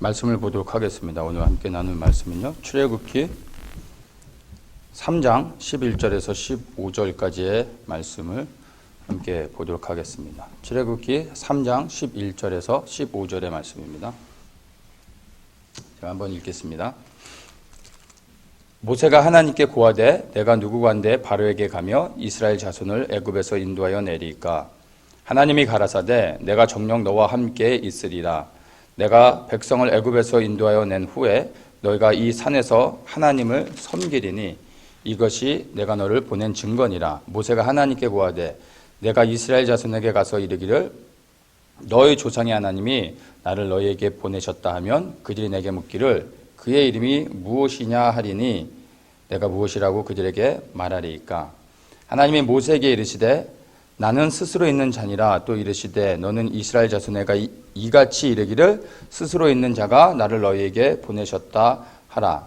말씀을 보도록 하겠습니다. 오늘 함께 나눌 말씀은요, 출애굽기 3장 11절에서 15절까지의 말씀을 함께 보도록 하겠습니다. 출애굽기 3장 11절에서 15절의 말씀입니다. 제가 한번 읽겠습니다. 모세가 하나님께 고하되 내가 누구간데 바로에게 가며 이스라엘 자손을 애굽에서 인도하여 내리까? 하나님이 가라사대 내가 정녕 너와 함께 있으리라. 내가 백성을 애굽에서 인도하여 낸 후에 너희가 이 산에서 하나님을 섬기리니 이것이 내가 너를 보낸 증거니라. 모세가 하나님께 고하되 내가 이스라엘 자손에게 가서 이르기를 너희 조상의 하나님이 나를 너희에게 보내셨다 하면 그들이 내게 묻기를 그의 이름이 무엇이냐 하리니 내가 무엇이라고 그들에게 말하리이까? 하나님이 모세에게 이르시되 나는 스스로 있는 자니라. 또 이르시되 너는 이스라엘 자손에게 이같이 이르기를 스스로 있는 자가 나를 너희에게 보내셨다 하라.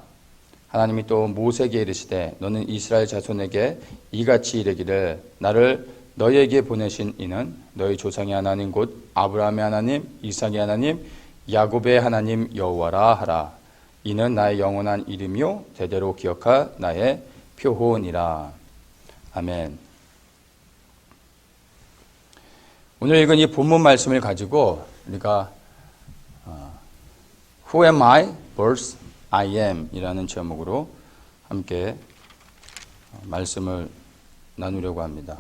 하나님이 또 모세에게 이르시되 너는 이스라엘 자손에게 이같이 이르기를 나를 너희에게 보내신 이는 너희 조상의 하나님 곧 아브라함의 하나님, 이삭의 하나님, 야곱의 하나님 여호와라 하라. 이는 나의 영원한 이름이요 대대로 기억할 나의 표호니라. 아멘. 오늘 읽은 이 본문 말씀을 가지고 우리가 Who am I vs. I am 이라는 제목으로 함께 말씀을 나누려고 합니다.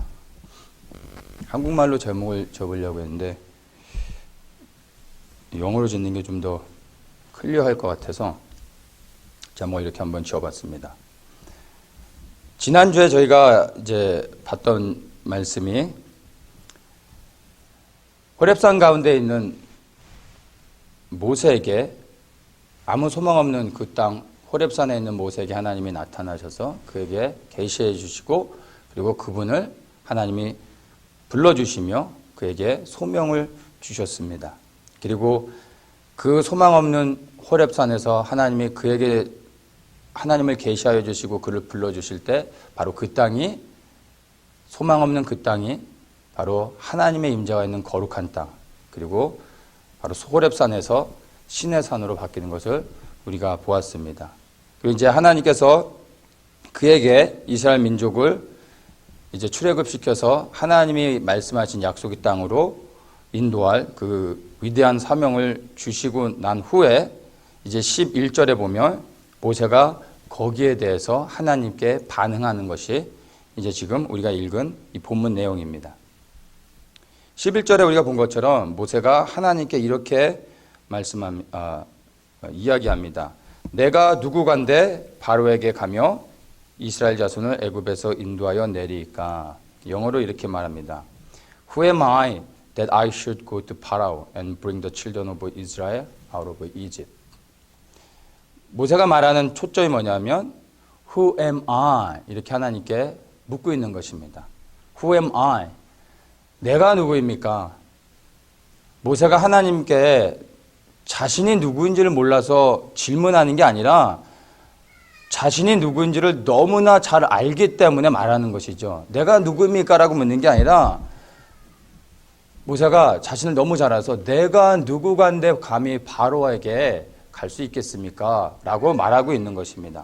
한국말로 제목을 적으려고 했는데 영어로 짓는 게 좀 더 클리어할 것 같아서 제목을 이렇게 한번 지어봤습니다. 지난주에 저희가 이제 봤던 말씀이 호렙산 가운데 있는 모세에게 아무 소망 없는 그 땅 호렙산에 있는 모세에게 하나님이 나타나셔서 그에게 계시해 주시고 그리고 그분을 하나님이 불러주시며 그에게 소명을 주셨습니다. 그리고 그 소망 없는 호렙산에서 하나님이 그에게 하나님을 계시하여 주시고 그를 불러주실 때 바로 그 땅이 소망 없는 그 땅이 바로 하나님의 임재가 있는 거룩한 땅 그리고 바로 호렙산에서 신의 산으로 바뀌는 것을 우리가 보았습니다. 그리고 이제 하나님께서 그에게 이스라엘 민족을 이제 출애굽시켜서 하나님이 말씀하신 약속의 땅으로 인도할 그 위대한 사명을 주시고 난 후에 이제 11절에 보면 모세가 거기에 대해서 하나님께 반응하는 것이 이제 지금 우리가 읽은 이 본문 내용입니다. 11절에 우리가 본 것처럼 모세가 하나님께 이렇게 이야기합니다. 내가 누구간데 바로에게 가며 이스라엘 자손을 애굽에서 인도하여 내리까? 영어로 이렇게 말합니다. Who am I that I should go to Pharaoh and bring the children of Israel out of Egypt? 모세가 말하는 초점이 뭐냐면 Who am I? 이렇게 하나님께 묻고 있는 것입니다. Who am I? 내가 누구입니까? 모세가 하나님께 자신이 누구인지를 몰라서 질문하는 게 아니라 자신이 누구인지를 너무나 잘 알기 때문에 말하는 것이죠. 내가 누구입니까? 라고 묻는 게 아니라 모세가 자신을 너무 잘 알아서 내가 누구간데 감히 바로에게 갈 수 있겠습니까? 라고 말하고 있는 것입니다.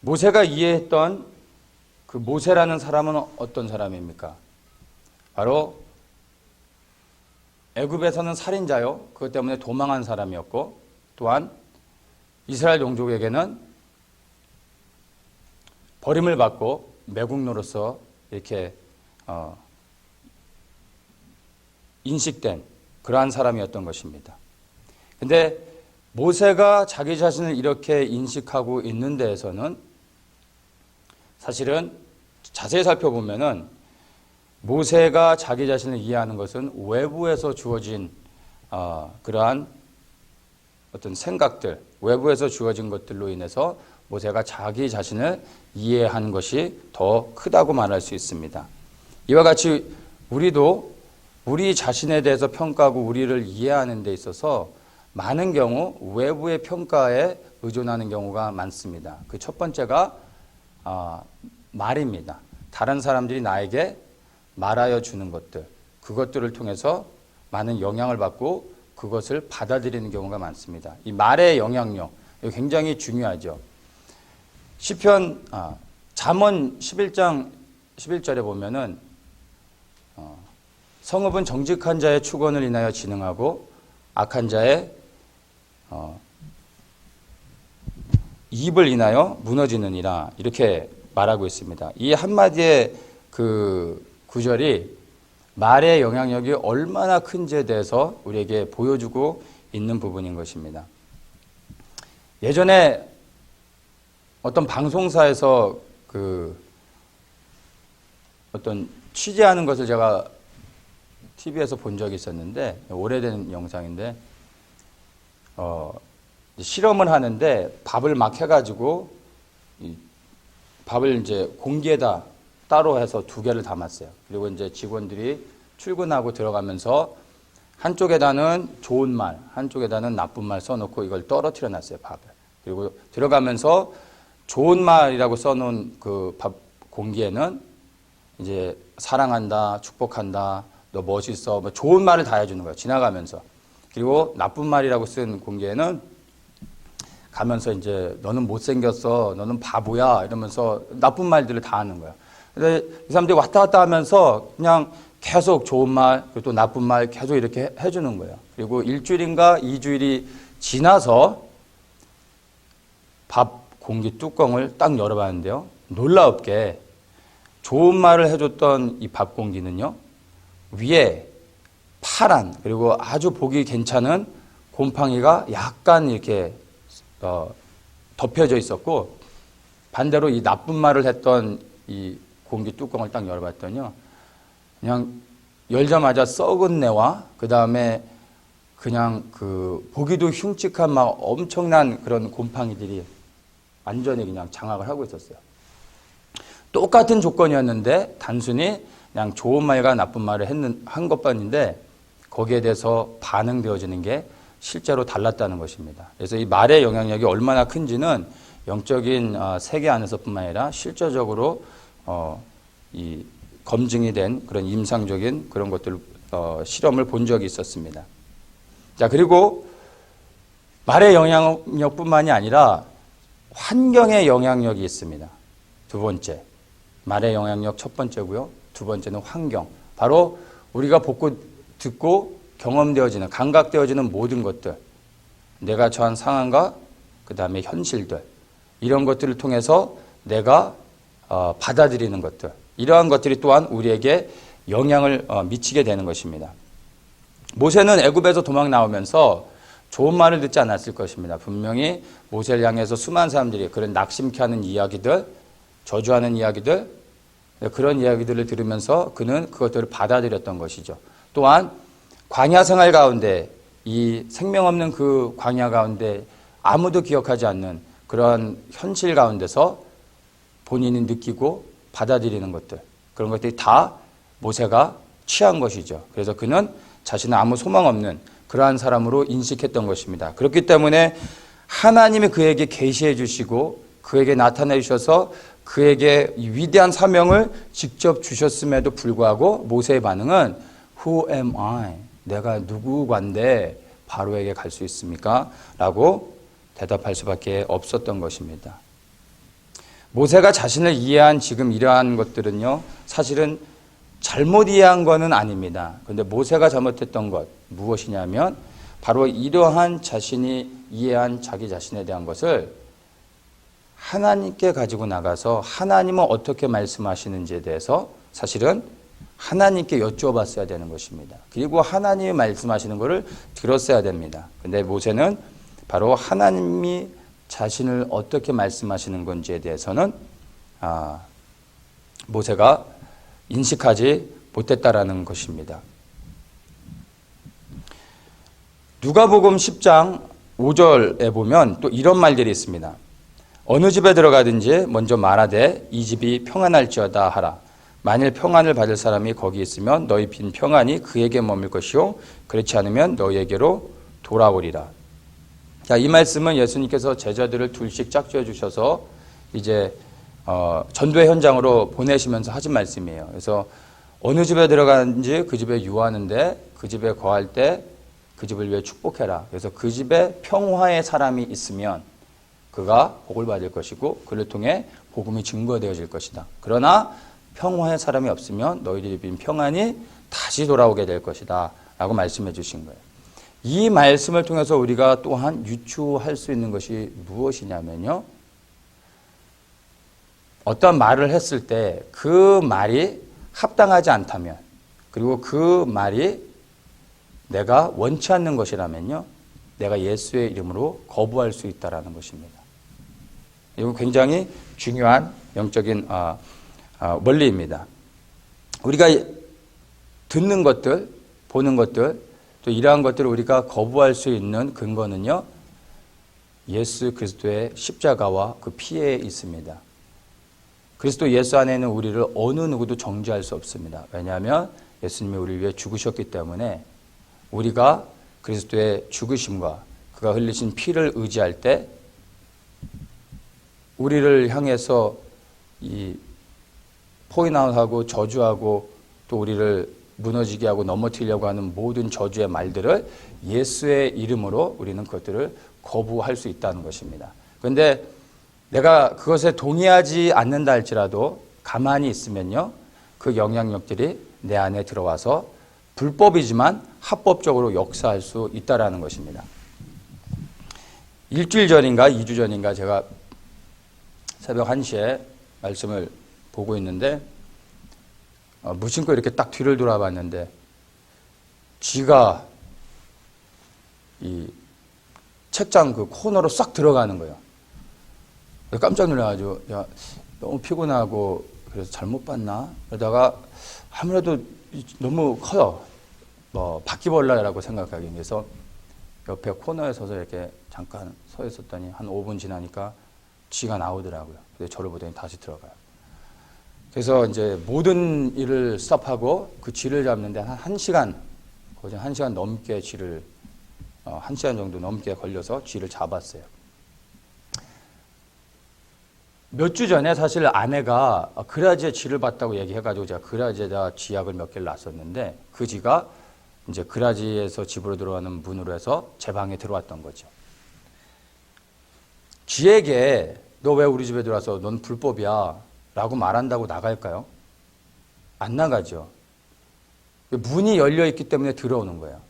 모세가 이해했던 그 모세라는 사람은 어떤 사람입니까? 바로 애굽에서는 살인자요. 그것 때문에 도망한 사람이었고 또한 이스라엘 종족에게는 버림을 받고 매국노로서 이렇게 인식된 그러한 사람이었던 것입니다. 근데 모세가 자기 자신을 이렇게 인식하고 있는 데에서는 사실은 자세히 살펴보면은 모세가 자기 자신을 이해하는 것은 외부에서 주어진 그러한 어떤 생각들, 외부에서 주어진 것들로 인해서 모세가 자기 자신을 이해한 것이 더 크다고 말할 수 있습니다. 이와 같이 우리도 우리 자신에 대해서 평가하고 우리를 이해하는 데 있어서 많은 경우 외부의 평가에 의존하는 경우가 많습니다. 그 첫 번째가 말입니다. 다른 사람들이 나에게 말하여 주는 것들, 그것들을 통해서 많은 영향을 받고 그것을 받아들이는 경우가 많습니다. 이 말의 영향력, 이거 굉장히 중요하죠. 잠언 11장 11절에 보면은 성읍은 정직한 자의 축원을 인하여 진흥하고 악한 자의 입을 인하여 무너지느니라, 이렇게 말하고 있습니다. 이 한마디의 그 구절이 말의 영향력이 얼마나 큰지에 대해서 우리에게 보여주고 있는 부분인 것입니다. 예전에 어떤 방송사에서 어떤 취재하는 것을 제가 TV에서 본 적이 있었는데, 오래된 영상인데, 실험을 하는데 밥을 막 해가지고 밥을 이제 공기에다 따로 해서 2개를 담았어요. 그리고 이제 직원들이 출근하고 들어가면서 한쪽에다는 좋은 말, 한쪽에다는 나쁜 말 써놓고 이걸 떨어뜨려 놨어요, 밥을. 그리고 들어가면서 좋은 말이라고 써놓은 그 밥 공기에는 이제 사랑한다, 축복한다, 너 멋있어, 뭐 좋은 말을 다 해주는 거예요, 지나가면서. 그리고 나쁜 말이라고 쓴 공기에는 가면서 이제 너는 못생겼어, 너는 바보야, 이러면서 나쁜 말들을 다 하는 거예요. 근데 이 사람들이 왔다 갔다 하면서 그냥 계속 좋은 말, 그리고 또 나쁜 말 계속 이렇게 해주는 거예요. 그리고 1주일인가 2주일이 지나서 밥 공기 뚜껑을 딱 열어봤는데요, 놀랍게 좋은 말을 해줬던 이 밥 공기는요, 위에 파란, 그리고 아주 보기 괜찮은 곰팡이가 약간 이렇게 덮여져 있었고, 반대로 이 나쁜 말을 했던 이 공기 뚜껑을 딱 열어봤더니요, 그냥 열자마자 썩은 내와 그 다음에 그냥 보기도 흉측한 막 엄청난 그런 곰팡이들이 완전히 그냥 장악을 하고 있었어요. 똑같은 조건이었는데 단순히 그냥 좋은 말과 나쁜 말을 한 것뿐인데 거기에 대해서 반응되어지는 게 실제로 달랐다는 것입니다. 그래서 이 말의 영향력이 얼마나 큰지는 영적인 세계 안에서뿐만 아니라 실제적으로 이 검증이 된 그런 임상적인 그런 것들 실험을 본 적이 있었습니다. 자, 그리고 말의 영향력뿐만이 아니라 환경의 영향력이 있습니다. 두 번째, 말의 영향력 첫 번째고요. 두 번째는 환경. 바로 우리가 보고 듣고 경험되어지는, 감각되어지는 모든 것들, 내가 처한 상황과 그 다음에 현실들, 이런 것들을 통해서 내가 받아들이는 것들, 이러한 것들이 또한 우리에게 영향을 미치게 되는 것입니다. 모세는 애굽에서 도망 나오면서 좋은 말을 듣지 않았을 것입니다. 분명히 모세를 향해서 수많은 사람들이 그런 낙심케 하는 이야기들, 저주하는 이야기들, 그런 이야기들을 들으면서 그는 그것들을 받아들였던 것이죠. 또한 광야 생활 가운데, 이 생명 없는 그 광야 가운데 아무도 기억하지 않는 그런 현실 가운데서 본인이 느끼고 받아들이는 것들, 그런 것들이 다 모세가 취한 것이죠. 그래서 그는 자신은 아무 소망 없는 그러한 사람으로 인식했던 것입니다. 그렇기 때문에 하나님이 그에게 계시해 주시고 그에게 나타내 주셔서 그에게 위대한 사명을 직접 주셨음에도 불구하고 모세의 반응은 Who am I? 내가 누구관데 바로에게 갈 수 있습니까? 라고 대답할 수밖에 없었던 것입니다. 모세가 자신을 이해한 지금 이러한 것들은요, 사실은 잘못 이해한 것은 아닙니다. 그런데 모세가 잘못했던 것 무엇이냐면 바로 이러한 자신이 이해한 자기 자신에 대한 것을 하나님께 가지고 나가서 하나님은 어떻게 말씀하시는지에 대해서 사실은 하나님께 여쭈어봤어야 되는 것입니다. 그리고 하나님이 말씀하시는 것을 들었어야 됩니다. 그런데 모세는 바로 하나님이 자신을 어떻게 말씀하시는 건지에 대해서는 모세가 인식하지 못했다라는 것입니다. 누가복음 10장 5절에 보면 또 이런 말들이 있습니다. 어느 집에 들어가든지 먼저 말하되 이 집이 평안할지어다 하라. 만일 평안을 받을 사람이 거기 있으면 너희 빈 평안이 그에게 머물 것이요 그렇지 않으면 너희에게로 돌아오리라. 자, 이 말씀은 예수님께서 제자들을 둘씩 짝지어 주셔서 이제 전도의 현장으로 보내시면서 하신 말씀이에요. 그래서 어느 집에 들어가는지 그 집에 유하는데 그 집에 거할 때 그 집을 위해 축복해라. 그래서 그 집에 평화의 사람이 있으면 그가 복을 받을 것이고 그를 통해 복음이 증거되어질 것이다. 그러나 평화의 사람이 없으면 너희들이 입은 평안이 다시 돌아오게 될 것이다 라고 말씀해 주신 거예요. 이 말씀을 통해서 우리가 또한 유추할 수 있는 것이 무엇이냐면요, 어떤 말을 했을 때 그 말이 합당하지 않다면, 그리고 그 말이 내가 원치 않는 것이라면요, 내가 예수의 이름으로 거부할 수 있다는 것입니다. 이건 굉장히 중요한 영적인 원리입니다. 우리가 듣는 것들, 보는 것들, 또 이러한 것들을 우리가 거부할 수 있는 근거는요, 예수 그리스도의 십자가와 그 피에 있습니다. 그리스도 예수 안에 있는 우리를 어느 누구도 정죄할 수 없습니다. 왜냐하면 예수님이 우리를 위해 죽으셨기 때문에 우리가 그리스도의 죽으심과 그가 흘리신 피를 의지할 때 우리를 향해서 이 포인아웃하고 저주하고 또 우리를 무너지게 하고 넘어뜨리려고 하는 모든 저주의 말들을 예수의 이름으로 우리는 그것들을 거부할 수 있다는 것입니다. 그런데 내가 그것에 동의하지 않는다 할지라도 가만히 있으면요, 그 영향력들이 내 안에 들어와서 불법이지만 합법적으로 역사할 수 있다는 것입니다. 일주일 전인가 2주 전인가 제가 새벽 1시에 말씀을 보고 있는데 무심코 이렇게 딱 뒤를 돌아봤는데 쥐가 이 책장 그 코너로 싹 들어가는 거예요. 깜짝 놀라가지고 야, 너무 피곤하고 그래서 잘못 봤나? 그러다가 아무래도 너무 커요. 뭐 바퀴벌레라고 생각하기 위해서 옆에 코너에 서서 이렇게 잠깐 서 있었더니 한 5분 지나니까 쥐가 나오더라고요. 근데 저를 보더니 다시 들어가요. 그래서 이제 모든 일을 스톱하고 그 쥐를 잡는데 한 1시간, 거의 1시간 넘게 쥐를, 1시간 정도 넘게 걸려서 쥐를 잡았어요. 몇 주 전에 사실 아내가 그라지에 쥐를 봤다고 얘기해가지고 제가 그라지에다 쥐약을 몇 개를 놨었는데 그 쥐가 이제 그라지에서 집으로 들어가는 문으로 해서 제 방에 들어왔던 거죠. 쥐에게 너 왜 우리 집에 들어와서 넌 불법이야 라고 말한다고 나갈까요? 안 나가죠. 문이 열려있기 때문에 들어오는 거예요.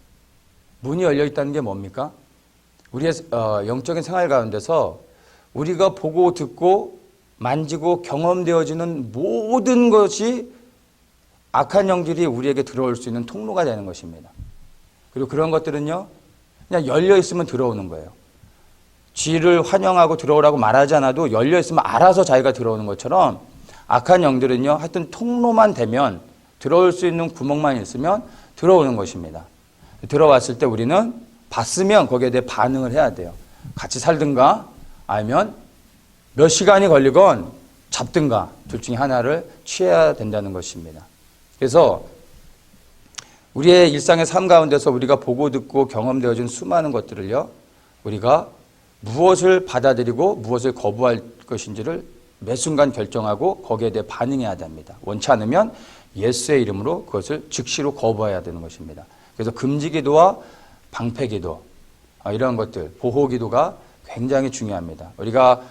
문이 열려있다는 게 뭡니까? 우리의 영적인 생활 가운데서 우리가 보고 듣고 만지고 경험되어지는 모든 것이 악한 영들이 우리에게 들어올 수 있는 통로가 되는 것입니다. 그리고 그런 것들은요, 그냥 열려있으면 들어오는 거예요. 쥐를 환영하고 들어오라고 말하지 않아도 열려있으면 알아서 자기가 들어오는 것처럼 악한 영들은요, 하여튼 통로만 되면 들어올 수 있는 구멍만 있으면 들어오는 것입니다. 들어왔을 때 우리는 봤으면 거기에 대해 반응을 해야 돼요. 같이 살든가 아니면 몇 시간이 걸리건 잡든가 둘 중에 하나를 취해야 된다는 것입니다. 그래서 우리의 일상의 삶 가운데서 우리가 보고 듣고 경험되어진 수많은 것들을요, 우리가 무엇을 받아들이고 무엇을 거부할 것인지를 매 순간 결정하고 거기에 대해 반응해야 됩니다. 원치 않으면 예수의 이름으로 그것을 즉시로 거부해야 되는 것입니다. 그래서 금지기도와 방패기도, 이런 것들, 보호기도가 굉장히 중요합니다. 우리가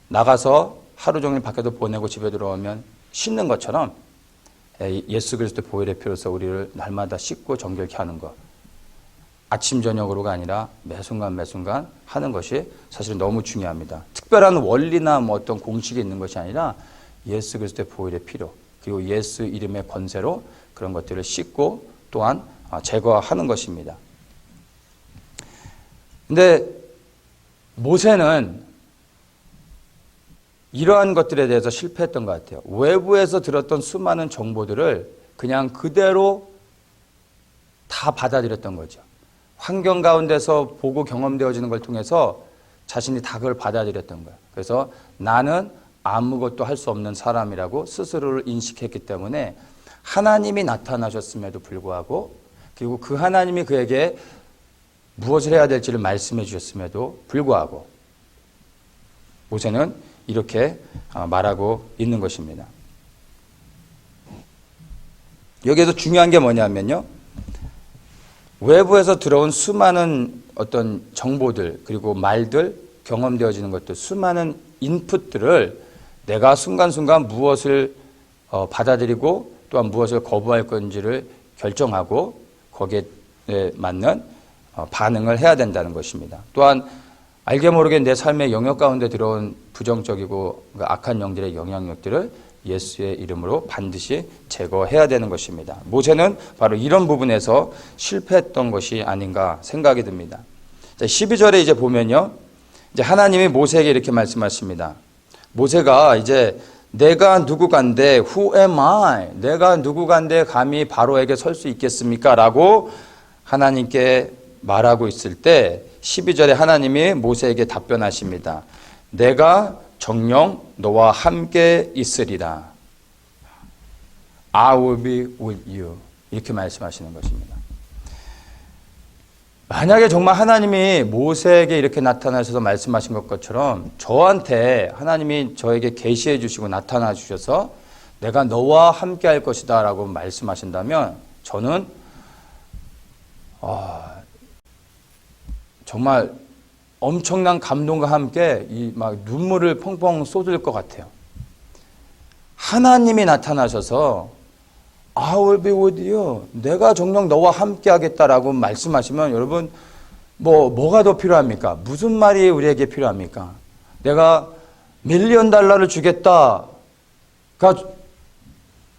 나가서 하루 종일 밖에도 보내고 집에 들어오면 씻는 것처럼 예수 그리스도의 보혈의 피로서 우리를 날마다 씻고 정결케 하는 것, 아침 저녁으로가 아니라 매 순간 하는 것이 사실 너무 중요합니다. 특별한 원리나 뭐 어떤 공식이 있는 것이 아니라 예수 그리스도의 보혈의 피로, 그리고 예수 이름의 권세로 그런 것들을 씻고 또한 제거하는 것입니다. 근데 모세는 이러한 것들에 대해서 실패했던 것 같아요. 외부에서 들었던 수많은 정보들을 그냥 그대로 다 받아들였던 거죠. 환경 가운데서 보고 경험되어지는 걸 통해서 자신이 다 그걸 받아들였던 거예요. 그래서 나는 아무것도 할 수 없는 사람이라고 스스로를 인식했기 때문에 하나님이 나타나셨음에도 불구하고, 그리고 그 하나님이 그에게 무엇을 해야 될지를 말씀해 주셨음에도 불구하고 모세는 이렇게 말하고 있는 것입니다. 여기에서 중요한 게 뭐냐면요, 외부에서 들어온 수많은 어떤 정보들, 그리고 말들, 경험되어지는 것들, 수많은 인풋들을 내가 순간순간 무엇을 받아들이고 또한 무엇을 거부할 건지를 결정하고 거기에 맞는 반응을 해야 된다는 것입니다. 또한 알게 모르게 내 삶의 영역 가운데 들어온 부정적이고 악한 영들의 영향력들을 예수의 이름으로 반드시 제거해야 되는 것입니다. 모세는 바로 이런 부분에서 실패했던 것이 아닌가 생각이 듭니다. 12절에 이제 보면요. 이제 하나님이 모세에게 이렇게 말씀하십니다. 모세가 이제 내가 누구간데 who am I? 내가 누구간데 감히 바로에게 설 수 있겠습니까? 라고 하나님께 말하고 있을 때 12절에 하나님이 모세에게 답변하십니다. 내가 정녕 너와 함께 있으리라. I will be with you. 이렇게 말씀하시는 것입니다. 만약에 정말 하나님이 모세에게 이렇게 나타나셔서 말씀하신 것처럼 저한테 하나님이 저에게 계시해 주시고 나타나 주셔서 내가 너와 함께 할 것이다 라고 말씀하신다면 저는 정말 엄청난 감동과 함께 막 눈물을 펑펑 쏟을 것 같아요. 하나님이 나타나셔서 I will be with you. 내가 정녕 너와 함께 하겠다라고 말씀하시면 여러분 뭐가 더 필요합니까? 무슨 말이 우리에게 필요합니까? 내가 $1,000,000를 주겠다가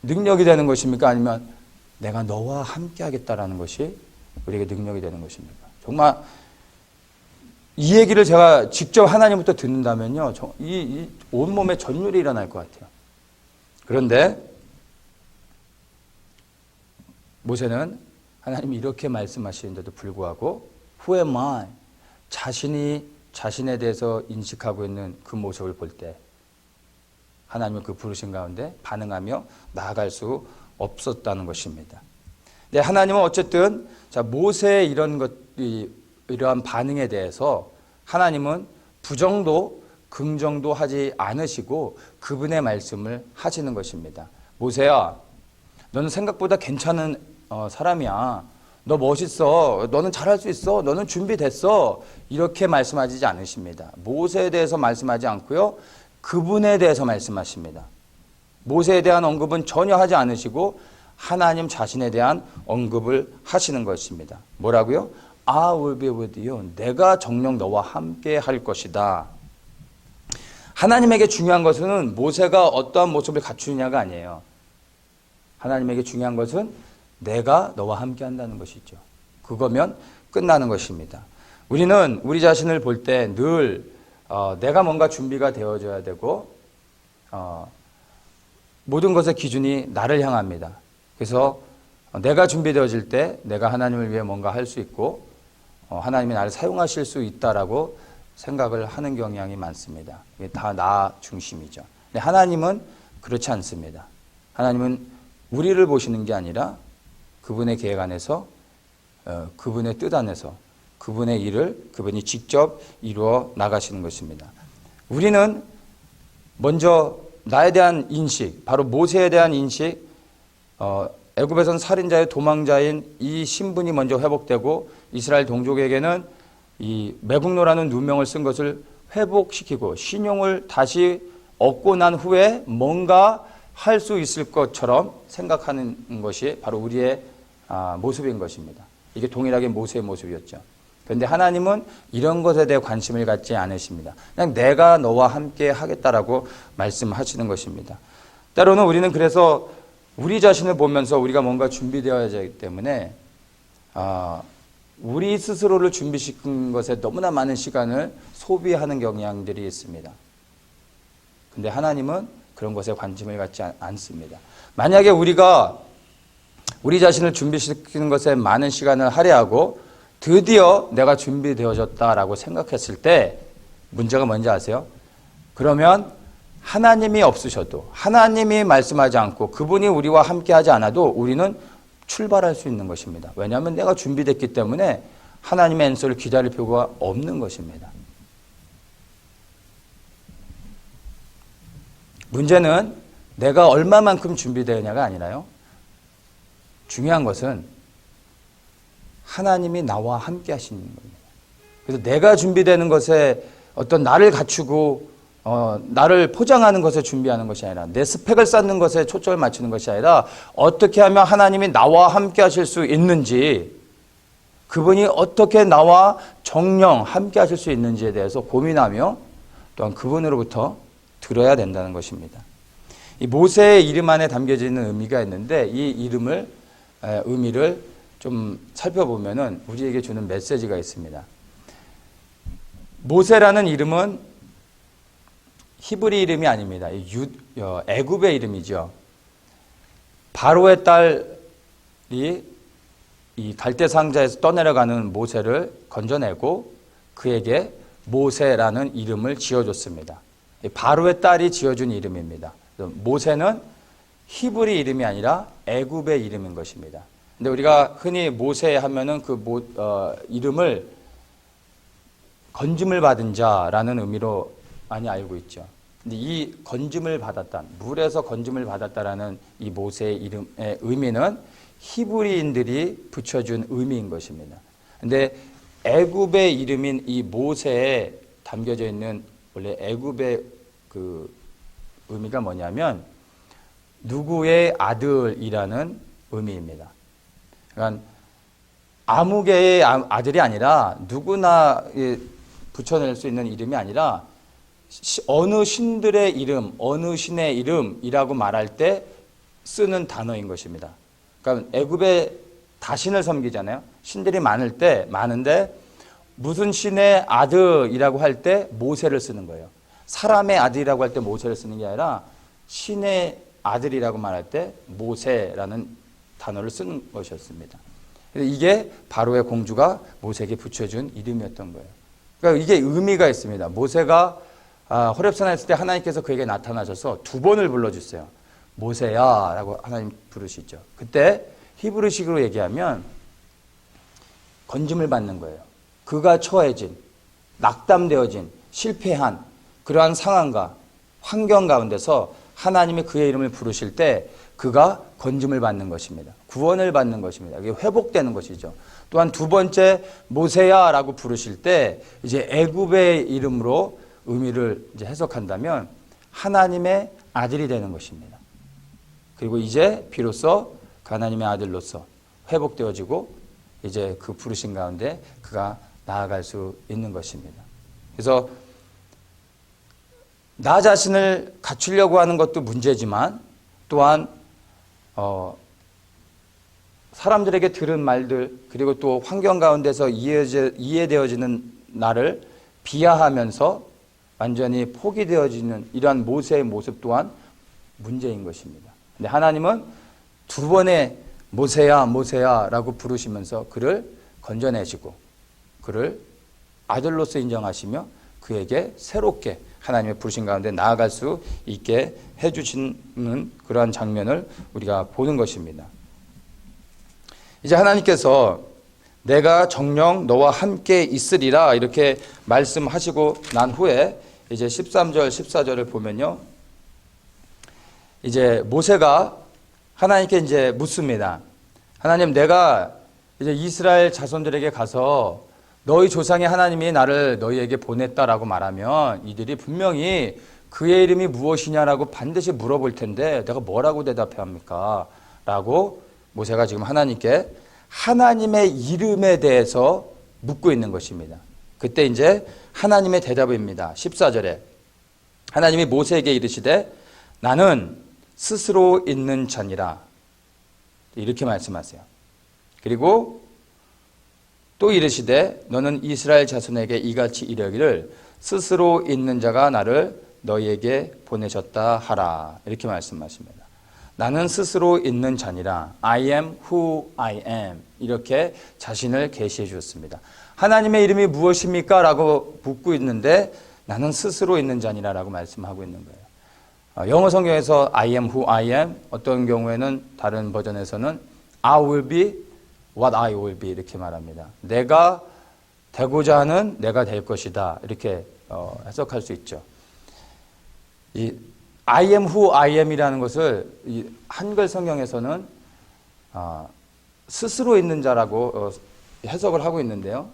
능력이 되는 것입니까? 아니면 내가 너와 함께 하겠다라는 것이 우리에게 능력이 되는 것입니까? 정말 이 얘기를 제가 직접 하나님부터 듣는다면요, 이 온몸에 전율이 일어날 것 같아요. 그런데 모세는 하나님이 이렇게 말씀하시는데도 불구하고 Who am I? 자신이 자신에 대해서 인식하고 있는 그 모습을 볼 때 하나님은 그 부르신 가운데 반응하며 나아갈 수 없었다는 것입니다. 네, 하나님은 어쨌든 모세의 이러한 반응에 대해서 하나님은 부정도 긍정도 하지 않으시고 그분의 말씀을 하시는 것입니다. 모세야, 너는 생각보다 괜찮은 사람이야. 너 멋있어. 너는 잘할 수 있어. 너는 준비됐어. 이렇게 말씀하지 않으십니다. 모세에 대해서 말씀하지 않고요. 그분에 대해서 말씀하십니다. 모세에 대한 언급은 전혀 하지 않으시고 하나님 자신에 대한 언급을 하시는 것입니다. 뭐라고요? I will be with you. 내가 정녕 너와 함께 할 것이다. 하나님에게 중요한 것은 모세가 어떠한 모습을 갖추느냐가 아니에요. 하나님에게 중요한 것은 내가 너와 함께 한다는 것이죠. 그거면 끝나는 것입니다. 우리는 우리 자신을 볼 때 늘 내가 뭔가 준비가 되어져야 되고 모든 것의 기준이 나를 향합니다. 그래서 내가 준비되어질 때 내가 하나님을 위해 뭔가 할 수 있고 하나님이 나를 사용하실 수 있다라고 생각을 하는 경향이 많습니다. 이게 다 나 중심이죠. 근데 하나님은 그렇지 않습니다. 하나님은 우리를 보시는 게 아니라 그분의 계획 안에서 그분의 뜻 안에서 그분의 일을 그분이 직접 이루어 나가시는 것입니다. 우리는 먼저 나에 대한 인식, 바로 모세에 대한 인식, 애굽에선 살인자의 도망자인 이 신분이 먼저 회복되고 이스라엘 동족에게는 이 매국노라는 누명을 쓴 것을 회복시키고 신용을 다시 얻고 난 후에 뭔가 할 수 있을 것처럼 생각하는 것이 바로 우리의 모습인 것입니다. 이게 동일하게 모세의 모습이었죠. 그런데 하나님은 이런 것에 대해 관심을 갖지 않으십니다. 그냥 내가 너와 함께 하겠다라고 말씀하시는 것입니다. 때로는 우리는 그래서 우리 자신을 보면서 우리가 뭔가 준비되어야 하기 때문에 우리 스스로를 준비시킨 것에 너무나 많은 시간을 소비하는 경향들이 있습니다. 그런데 하나님은 그런 것에 관심을 갖지 않습니다. 만약에 우리가 우리 자신을 준비시키는 것에 많은 시간을 할애하고 드디어 내가 준비되어졌다라고 생각했을 때 문제가 뭔지 아세요? 그러면 하나님이 없으셔도 하나님이 말씀하지 않고 그분이 우리와 함께 하지 않아도 우리는 출발할 수 있는 것입니다. 왜냐하면 내가 준비됐기 때문에 하나님의 엔서를 기다릴 필요가 없는 것입니다. 문제는 내가 얼마만큼 준비되느냐가 아니라요. 중요한 것은 하나님이 나와 함께 하시는 겁니다. 그래서 내가 준비되는 것에 어떤 나를 갖추고 나를 포장하는 것에 준비하는 것이 아니라 내 스펙을 쌓는 것에 초점을 맞추는 것이 아니라 어떻게 하면 하나님이 나와 함께 하실 수 있는지, 그분이 어떻게 나와 정령 함께 하실 수 있는지에 대해서 고민하며 또한 그분으로부터 들어야 된다는 것입니다. 이 모세의 이름 안에 담겨져 있는 의미가 있는데 이 의미를 좀 살펴보면은 우리에게 주는 메시지가 있습니다. 모세라는 이름은 히브리 이름이 아닙니다. 애굽의 이름이죠. 바로의 딸이 이 갈대 상자에서 떠내려가는 모세를 건져내고 그에게 모세라는 이름을 지어줬습니다. 바로의 딸이 지어준 이름입니다. 모세는 히브리 이름이 아니라 애굽의 이름인 것입니다. 근데 우리가 흔히 모세 하면은 이름을 건짐을 받은 자라는 의미로 많이 알고 있죠. 근데 이 건짐을 받았다, 물에서 건짐을 받았다라는 이 모세의 이름의 의미는 히브리인들이 붙여준 의미인 것입니다. 근데 애굽의 이름인 이 모세에 담겨져 있는 원래 애굽의 그 의미가 뭐냐면 누구의 아들이라는 의미입니다. 그러니까 아무개의 아들이 아니라 누구나 붙여낼 수 있는 이름이 아니라 어느 신들의 이름, 어느 신의 이름이라고 말할 때 쓰는 단어인 것입니다. 그러니까 애굽에 다신을 섬기잖아요. 신들이 많은데 무슨 신의 아들이라고 할 때 모세를 쓰는 거예요. 사람의 아들이라고 할 때 모세를 쓰는 게 아니라 신의 아들이라고 말할 때 모세라는 단어를 쓰는 것이었습니다. 이게 바로의 공주가 모세에게 붙여준 이름이었던 거예요. 그러니까 이게 의미가 있습니다. 모세가 호렙산에 있을 때 하나님께서 그에게 나타나셔서 두 번을 불러주세요. 모세야 라고 하나님 부르시죠. 그때 히브리식으로 얘기하면 건짐을 받는 거예요. 그가 처해진, 낙담되어진, 실패한 그러한 상황과 환경 가운데서 하나님이 그의 이름을 부르실 때 그가 건짐을 받는 것입니다. 구원을 받는 것입니다. 이게 회복되는 것이죠. 또한 두 번째 모세야 라고 부르실 때 이제 애굽의 이름으로 의미를 이제 해석한다면 하나님의 아들이 되는 것입니다. 그리고 이제 비로소 하나님의 아들로서 회복되어지고 이제 그 부르신 가운데 그가 나아갈 수 있는 것입니다. 그래서 나 자신을 갖추려고 하는 것도 문제지만 또한 사람들에게 들은 말들 그리고 또 환경 가운데서 이해되어지는 나를 비하하면서 완전히 포기되어지는 이러한 모세의 모습 또한 문제인 것입니다. 근데 하나님은 두 번의 모세야 모세야 라고 부르시면서 그를 건져내시고 그를 아들로서 인정하시며 그에게 새롭게 하나님의 부르신 가운데 나아갈 수 있게 해주시는 그러한 장면을 우리가 보는 것입니다. 이제 하나님께서 내가 정녕 너와 함께 있으리라 이렇게 말씀하시고 난 후에 이제 13절 14절을 보면요. 이제 모세가 하나님께 이제 묻습니다. 하나님, 내가 이제 이스라엘 자손들에게 가서 너희 조상의 하나님이 나를 너희에게 보냈다라고 말하면 이들이 분명히 그의 이름이 무엇이냐라고 반드시 물어볼 텐데 내가 뭐라고 대답해야 합니까? 라고 모세가 지금 하나님께 하나님의 이름에 대해서 묻고 있는 것입니다. 그때 이제 하나님의 대답입니다. 14절에 하나님이 모세에게 이르시되 나는 스스로 있는 자니라 이렇게 말씀하세요. 그리고 또 이르시되 너는 이스라엘 자손에게 이같이 이르기를 스스로 있는 자가 나를 너희에게 보내셨다 하라 이렇게 말씀하십니다. 나는 스스로 있는 자니라 I am who I am 이렇게 자신을 계시해 주었습니다. 하나님의 이름이 무엇입니까? 라고 묻고 있는데 나는 스스로 있는 자니라 라고 말씀하고 있는 거예요. 영어 성경에서 I am who I am 어떤 경우에는 다른 버전에서는 I will be what I will be 이렇게 말합니다. 내가 되고자 하는 내가 될 것이다 이렇게 해석할 수 있죠. 이 I am who I am 이라는 것을 이 한글 성경에서는 스스로 있는 자라고 해석을 하고 있는데요.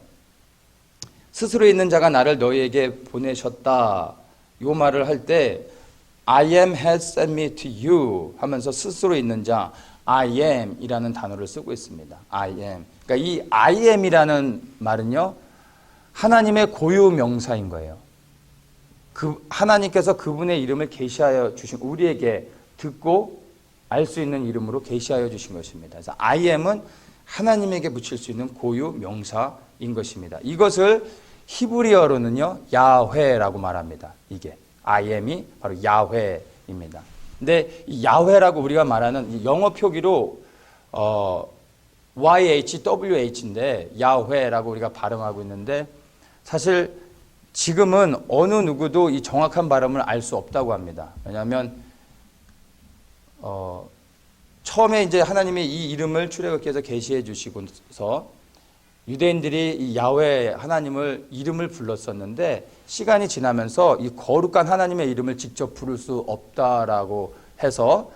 스스로 있는 자가 나를 너희에게 보내셨다. 이 말을 할 때 I am has sent me to you 하면서 스스로 있는 자 I am 이라는 단어를 쓰고 있습니다. I am. 그러니까 이 I am 이라는 말은요, 하나님의 고유 명사인 거예요. 하나님께서 그분의 이름을 계시하여 주신, 우리에게 듣고 알 수 있는 이름으로 계시하여 주신 것입니다. 그래서 I am은 하나님에게 붙일 수 있는 고유 명사인 것입니다. 이것을 히브리어로는요, 야훼라고 말합니다. 이게 I am이 바로 야훼입니다. 근데 이 야훼라고 우리가 말하는 영어 표기로 YHWH인데 야훼라고 우리가 발음하고 있는데, 사실 지금은 어느 누구도 이 정확한 발음을 알 수 없다고 합니다. 왜냐하면 처음에 이제 하나님이 이 이름을 출애굽기에서 계시해 주시고서 유대인들이 이 야훼 하나님을 이름을 불렀었는데, 시간이 지나면서 이 거룩한 하나님의 이름을 직접 부를 수 없다라고 해서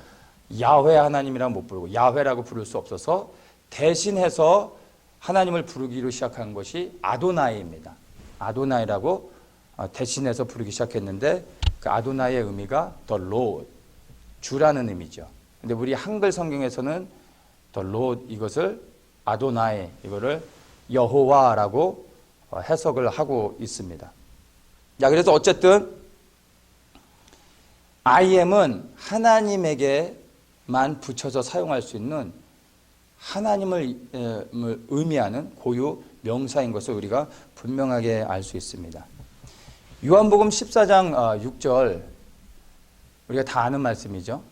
야훼 하나님이라고 못 부르고 야훼라고 부를 수 없어서 대신해서 하나님을 부르기로 시작한 것이 아도나이입니다. 아도나이라고 대신해서 부르기 시작했는데, 그 아도나이의 의미가 The Lord, 주라는 의미죠. 근데 우리 한글 성경에서는 The Lord 이것을 아도나이, 이거를 여호와라고 해석을 하고 있습니다. 자, 그래서 어쨌든 I am은 하나님에게만 붙여서 사용할 수 있는 하나님을 의미하는 고유 명사인 것을 우리가 분명하게 알 수 있습니다. 요한복음 14장 6절, 우리가 다 아는 말씀이죠.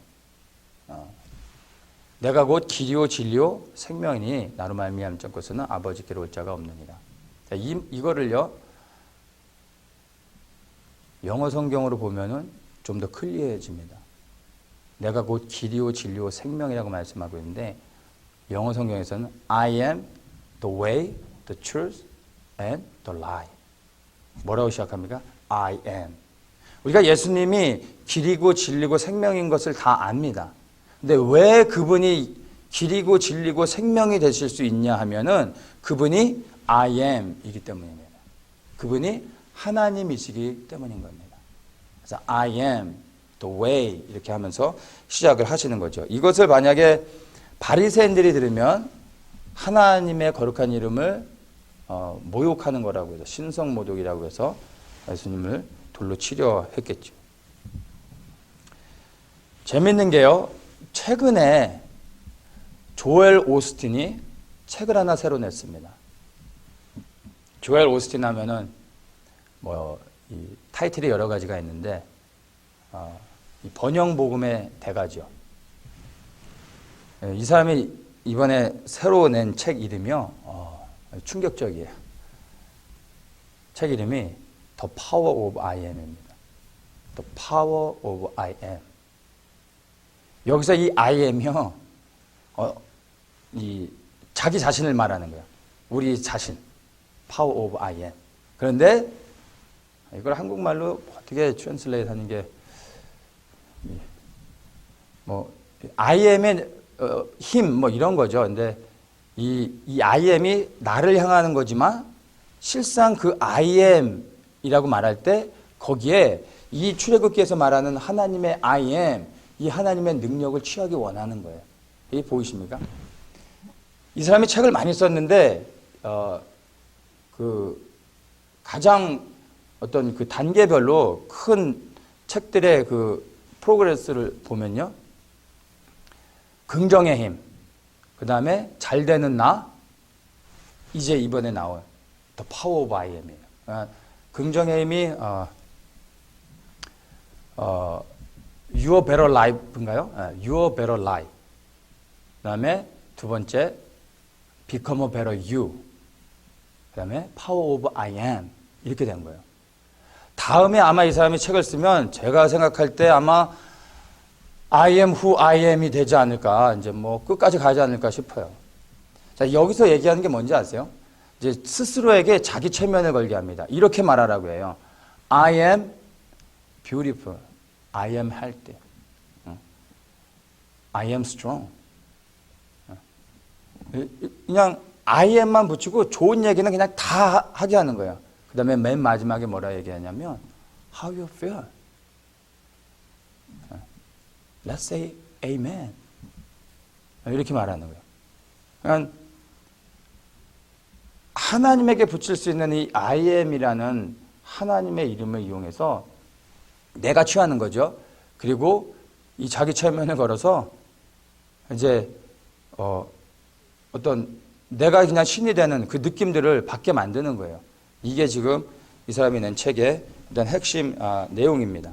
내가 곧 길이요 진리요 생명이니 나로 말미암을 것은 아버지께로 올 자가 없느니라. 이거를요, 영어 성경으로 보면은 좀 더 클리어해집니다. 내가 곧 길이요 진리요 생명이라고 말씀하고 있는데, 영어 성경에서는 I am the way, the truth, and the life. 뭐라고 시작합니까? I am. 우리가 예수님이 길이고 진리고 생명인 것을 다 압니다. 근데 왜 그분이 길이고 진리고 생명이 되실 수 있냐 하면은 그분이 I am 이기 때문입니다. 그분이 하나님이시기 때문인 겁니다. 그래서 I am the way 이렇게 하면서 시작을 하시는 거죠. 이것을 만약에 바리새인들이 들으면 하나님의 거룩한 이름을 모욕하는 거라고 해서 신성모독이라고 해서 예수님을 돌로 치려 했겠죠. 재밌는 게요, 최근에 조엘 오스틴이 책을 하나 새로 냈습니다. 조엘 오스틴 하면은 이 타이틀이 여러 가지가 있는데 이 번영복음의 대가죠. 이 사람이 이번에 새로 낸 책 이름이요, 충격적이에요. 책 이름이 The Power of I Am입니다. The Power of I Am. 여기서 이 I Am이요, 이 자기 자신을 말하는 거예요. 우리 자신. Power of I Am. 그런데 이걸 한국말로 어떻게 트랜슬레이트 하는 게, I am의 힘 이런 거죠. 근데 이 I am이 나를 향하는 거지만 실상 그 I am이라고 말할 때 거기에 이 출애굽기에서 말하는 하나님의 I am, 이 하나님의 능력을 취하기 원하는 거예요. 이게 보이십니까? 이 사람이 책을 많이 썼는데 그 가장 어떤 그 단계별로 큰 책들의 그 프로그레스를 보면요, 긍정의 힘, 그 다음에 잘 되는 나, 이제 이번에 나온 The Power of I Am이에요. 긍정의 힘이 Your Better Life인가요? Your Better Life. 그 다음에 두 번째 Become a Better You. 그 다음에 Power of I Am. 이렇게 된 거예요. 다음에 아마 이 사람이 책을 쓰면 제가 생각할 때 아마 I am who I am이 되지 않을까, 이제 끝까지 가지 않을까 싶어요. 자, 여기서 얘기하는 게 뭔지 아세요? 이제 스스로에게 자기 체면을 걸게 합니다. 이렇게 말하라고 해요. I am beautiful. I am healthy. I am strong. 그냥 I am만 붙이고 좋은 얘기는 그냥 다 하게 하는 거예요. 그 다음에 맨 마지막에 뭐라 얘기하냐면 How you feel? Let's say amen. 이렇게 말하는 거예요. 그러니까 하나님에게 붙일 수 있는 이 I am이라는 하나님의 이름을 이용해서 내가 취하는 거죠. 그리고 이 자기 체면을 걸어서 이제 어떤 내가 그냥 신이 되는 그 느낌들을 받게 만드는 거예요. 이게 지금 이 사람이 낸 책의 일단 핵심 내용입니다.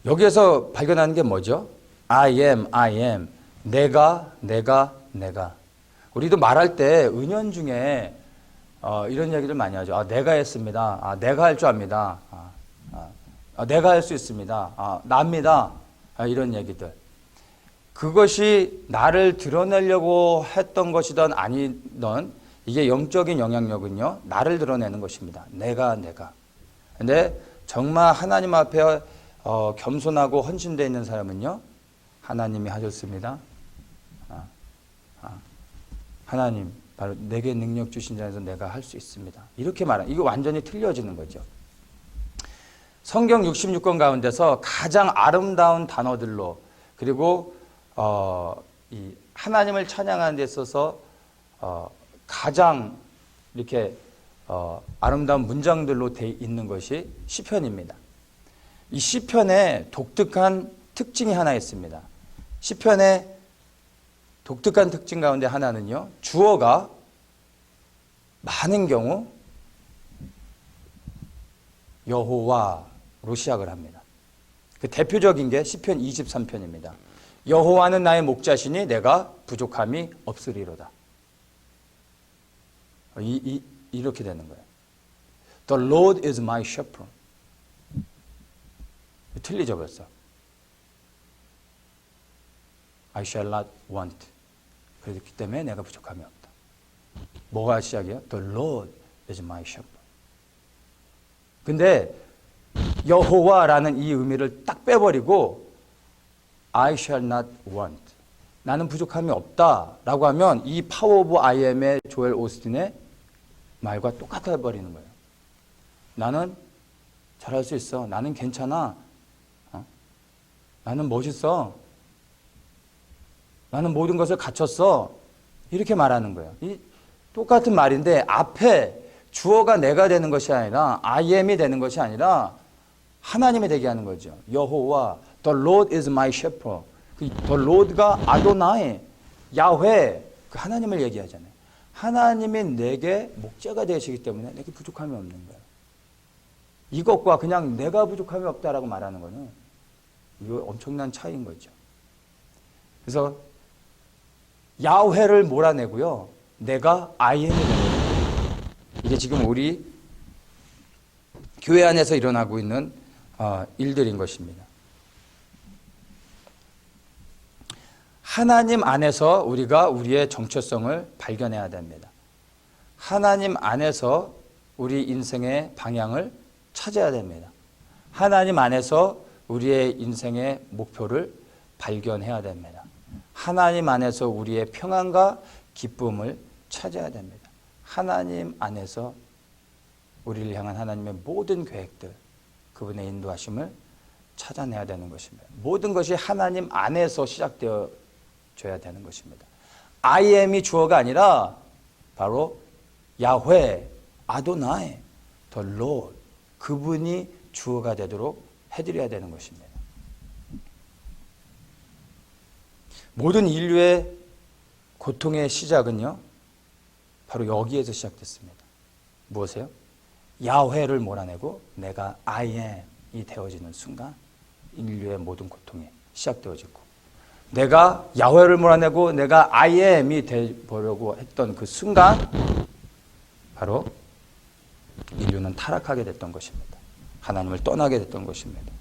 여기에서 발견하는 게 뭐죠? I am. 내가. 우리도 말할 때 은연중에 이런 얘기를 많이 하죠. 내가 했습니다. 내가 할 줄 압니다. 내가 할 수 있습니다. 납니다. 이런 얘기들. 그것이 나를 드러내려고 했던 것이든 아니든 이게 영적인 영향력은요. 나를 드러내는 것입니다. 내가. 근데 정말 하나님 앞에 겸손하고 헌신되어 있는 사람은요. 하나님이 하셨습니다. 하나님 바로 내게 능력 주신 자에서 내가 할 수 있습니다. 이렇게 말하는 이거 완전히 틀려지는 거죠. 성경 66권 가운데서 가장 아름다운 단어들로 그리고 이 하나님을 찬양하는 데 있어서 가장 이렇게 아름다운 문장들로 돼 있는 것이 시편입니다. 이 시편에 독특한 특징이 하나 있습니다. 시편의 독특한 특징 가운데 하나는요. 주어가 많은 경우 여호와로 시작을 합니다. 그 대표적인 게 시편 23편입니다. 여호와는 나의 목자시니 내가 부족함이 없으리로다. 이렇게 되는 거예요. The Lord is my shepherd. 틀리죠 벌써. I shall not want. 그렇기 때문에 내가 부족함이 없다. 뭐가 시작이에요? The Lord is my shepherd. 근데 여호와라는 이 의미를 딱 빼버리고 I shall not want. 나는 부족함이 없다라고 하면 이 파워 오브 I am의 조엘 오스틴의 말과 똑같아 버리는 거예요. 나는 잘할 수 있어. 나는 괜찮아. 나는 멋있어. 나는 모든 것을 갖췄어. 이렇게 말하는 거예요. 이 똑같은 말인데 앞에 주어가 내가 되는 것이 아니라 I am이 되는 것이 아니라 하나님이 되게 하는 거죠. 여호와, The Lord is my shepherd. The Lord가 아도나이, 야훼, 그 하나님을 얘기하잖아요. 하나님이 내게 목자가 되시기 때문에 내게 부족함이 없는 거예요. 이것과 그냥 내가 부족함이 없다라고 말하는 거는 이거 엄청난 차이인 거죠. 그래서 야훼를 몰아내고요. 내가 I am이 되는 거예요. 이게 지금 우리 교회 안에서 일어나고 있는 일들인 것입니다. 하나님 안에서 우리가 우리의 정체성을 발견해야 됩니다. 하나님 안에서 우리 인생의 방향을 찾아야 됩니다. 하나님 안에서 우리의 인생의 목표를 발견해야 됩니다. 하나님 안에서 우리의 평안과 기쁨을 찾아야 됩니다. 하나님 안에서 우리를 향한 하나님의 모든 계획들, 그분의 인도하심을 찾아내야 되는 것입니다. 모든 것이 하나님 안에서 시작되어 줘야 되는 것입니다. I am이 주어가 아니라 바로 야훼, 아도나이, the Lord, 그분이 주어가 되도록 해드려야 되는 것입니다. 모든 인류의 고통의 시작은요, 바로 여기에서 시작됐습니다. 무엇이에요? 야훼를 몰아내고 내가 I am이 되어지는 순간 인류의 모든 고통이 시작되어지고, 내가 야훼를 몰아내고 내가 I am이 되보려고 했던 그 순간 바로 인류는 타락하게 됐던 것입니다. 하나님을 떠나게 됐던 것입니다.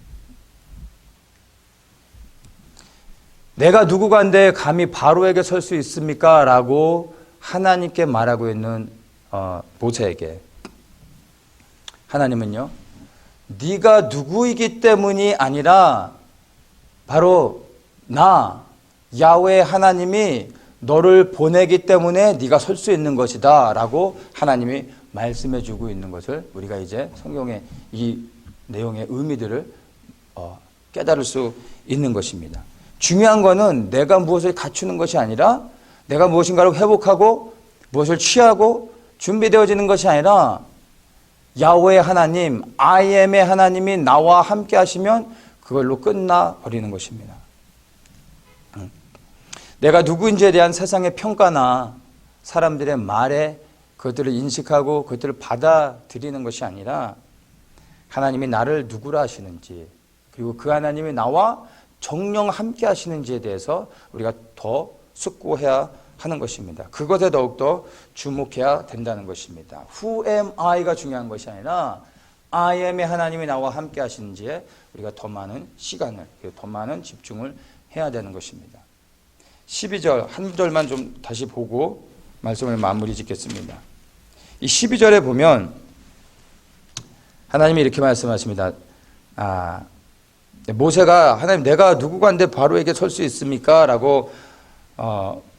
내가 누구간데 감히 바로에게 설 수 있습니까? 라고 하나님께 말하고 있는 모세에게 하나님은요, 네가 누구이기 때문이 아니라 바로 나 야훼 하나님이 너를 보내기 때문에 네가 설 수 있는 것이다 라고 하나님이 말씀해 주고 있는 것을 우리가 이제 성경의 이 내용의 의미들을 깨달을 수 있는 것입니다. 중요한 거는 내가 무엇을 갖추는 것이 아니라 내가 무엇인가를 회복하고 무엇을 취하고 준비되어지는 것이 아니라 야훼의 하나님, I am의 하나님이 나와 함께 하시면 그걸로 끝나버리는 것입니다. 내가 누구인지에 대한 세상의 평가나 사람들의 말에 그것들을 인식하고 그것들을 받아들이는 것이 아니라 하나님이 나를 누구라 하시는지 그리고 그 하나님이 나와 정령 함께 하시는지에 대해서 우리가 더 숙고해야 하는 것입니다. 그것에 더욱더 주목해야 된다는 것입니다. Who am I가 중요한 것이 아니라 I am의 하나님이 나와 함께 하시는지에 우리가 더 많은 시간을, 더 많은 집중을 해야 되는 것입니다. 12절 한 절만 좀 다시 보고 말씀을 마무리 짓겠습니다. 이 12절에 보면 하나님이 이렇게 말씀하십니다. 모세가 하나님 내가 누구간데 바로에게 설 수 있습니까? 라고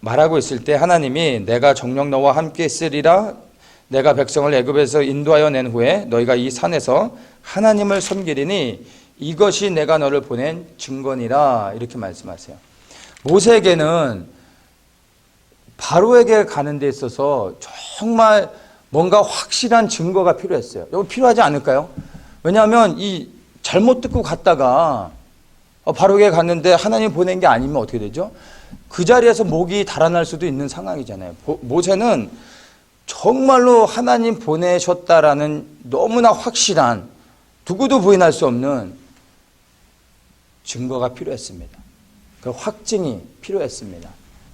말하고 있을 때 하나님이 내가 정녕 너와 함께 있으리라 내가 백성을 애굽에서 인도하여 낸 후에 너희가 이 산에서 하나님을 섬기리니 이것이 내가 너를 보낸 증거니라 이렇게 말씀하세요. 모세에게는 바로에게 가는 데 있어서 정말 뭔가 확실한 증거가 필요했어요. 이거 필요하지 않을까요? 왜냐하면 이 잘못 듣고 갔다가 바로에게 갔는데 하나님 보낸 게 아니면 어떻게 되죠? 그 자리에서 목이 달아날 수도 있는 상황이잖아요. 모세는 정말로 하나님 보내셨다라는 너무나 확실한 누구도 부인할 수 없는 증거가 필요했습니다. 그 확증이 필요했습니다.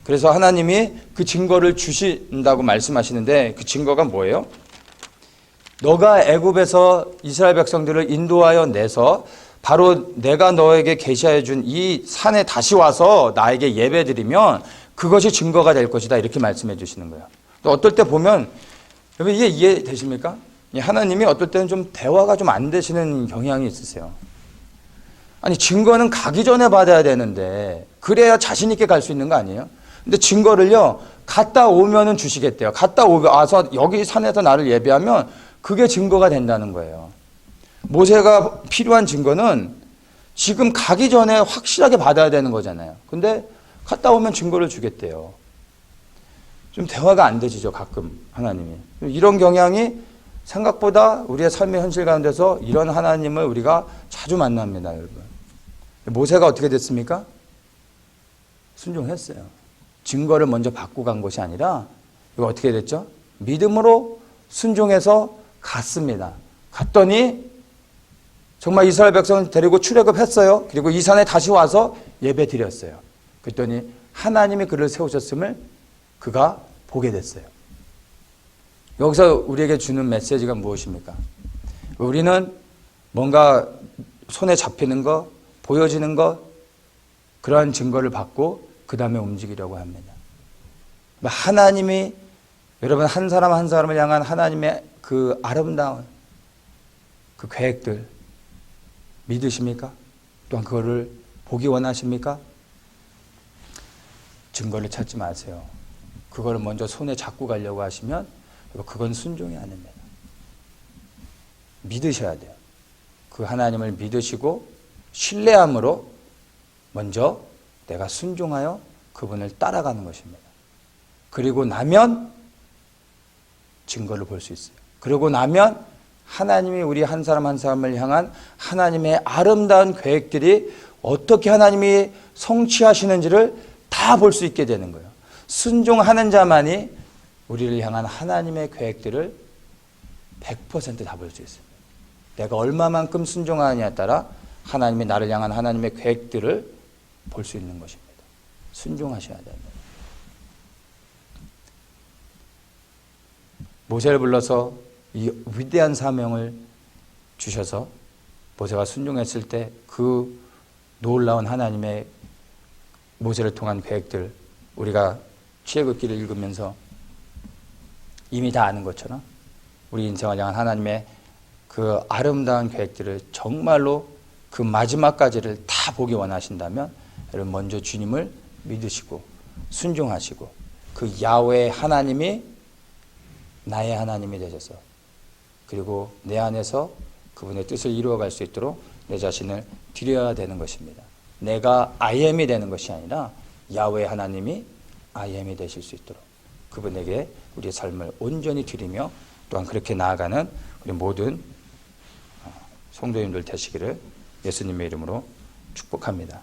그래서 하나님이 그 증거를 주신다고 말씀하시는데 그 증거가 뭐예요? 너가 애굽에서 이스라엘 백성들을 인도하여 내서 바로 내가 너에게 계시하여 준 이 산에 다시 와서 나에게 예배드리면 그것이 증거가 될 것이다 이렇게 말씀해 주시는 거예요. 또 어떨 때 보면 여러분 이게 이해되십니까? 하나님이 어떨 때는 좀 대화가 좀 안 되시는 경향이 있으세요. 아니 증거는 가기 전에 받아야 되는데 그래야 자신 있게 갈 수 있는 거 아니에요? 근데 증거를요 갔다 오면은 주시겠대요. 갔다 와서 여기 산에서 나를 예배하면 그게 증거가 된다는 거예요. 모세가 필요한 증거는 지금 가기 전에 확실하게 받아야 되는 거잖아요. 근데 갔다 오면 증거를 주겠대요. 좀 대화가 안 되시죠 가끔 하나님이. 이런 경향이 생각보다 우리의 삶의 현실 가운데서 이런 하나님을 우리가 자주 만납니다 여러분. 모세가 어떻게 됐습니까? 순종했어요. 증거를 먼저 받고 간 것이 아니라 이거 어떻게 됐죠? 믿음으로 순종해서 갔습니다. 갔더니 정말 이스라엘 백성을 데리고 출애굽했어요. 그리고 이 산에 다시 와서 예배 드렸어요. 그랬더니 하나님이 그를 세우셨음을 그가 보게 됐어요. 여기서 우리에게 주는 메시지가 무엇입니까? 우리는 뭔가 손에 잡히는 거, 보여지는 것, 그러한 증거를 받고 그 다음에 움직이려고 합니다. 하나님이 여러분 한 사람 한 사람을 향한 하나님의 그 아름다운 그 계획들 믿으십니까? 또한 그거를 보기 원하십니까? 증거를 찾지 마세요. 그거를 먼저 손에 잡고 가려고 하시면 그건 순종이 아닙니다. 믿으셔야 돼요. 그 하나님을 믿으시고 신뢰함으로 먼저 내가 순종하여 그분을 따라가는 것입니다. 그리고 나면 증거를 볼 수 있어요. 그러고 나면 하나님이 우리 한 사람 한 사람을 향한 하나님의 아름다운 계획들이 어떻게 하나님이 성취하시는지를 다 볼 수 있게 되는 거예요. 순종하는 자만이 우리를 향한 하나님의 계획들을 100% 다 볼 수 있습니다. 내가 얼마만큼 순종하느냐에 따라 하나님이 나를 향한 하나님의 계획들을 볼 수 있는 것입니다. 순종하셔야 됩니다. 모세를 불러서 이 위대한 사명을 주셔서 모세가 순종했을 때 그 놀라운 하나님의 모세를 통한 계획들 우리가 출애굽기를 읽으면서 이미 다 아는 것처럼 우리 인생을 향한 하나님의 그 아름다운 계획들을 정말로 그 마지막까지를 다 보기 원하신다면 여러분 먼저 주님을 믿으시고 순종하시고 그 야훼 하나님이 나의 하나님이 되셔서 그리고 내 안에서 그분의 뜻을 이루어갈 수 있도록 내 자신을 드려야 되는 것입니다. 내가 I am이 되는 것이 아니라 야훼 하나님이 I am이 되실 수 있도록 그분에게 우리의 삶을 온전히 드리며 또한 그렇게 나아가는 우리 모든 성도님들 되시기를 예수님의 이름으로 축복합니다.